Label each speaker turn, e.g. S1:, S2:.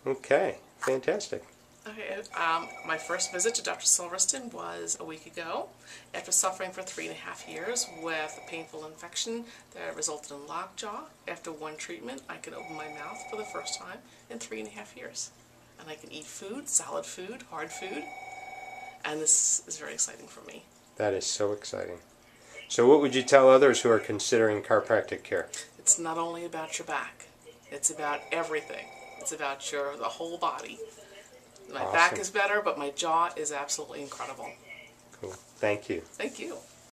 S1: Okay, fantastic.
S2: Okay, my first visit to Dr. Silverston was a week ago after suffering for 3.5 years with a painful infection that resulted in lockjaw. After one treatment, I can open my mouth for the first time in 3.5 years. And I can eat food, solid food, hard food, and this is very exciting for me.
S1: That is so exciting. So what would you tell others who are considering chiropractic care?
S2: It's not only about your back, it's about everything. It's about the whole body. My back is better, but my jaw is absolutely incredible.
S1: Cool. Thank you.
S2: Thank you.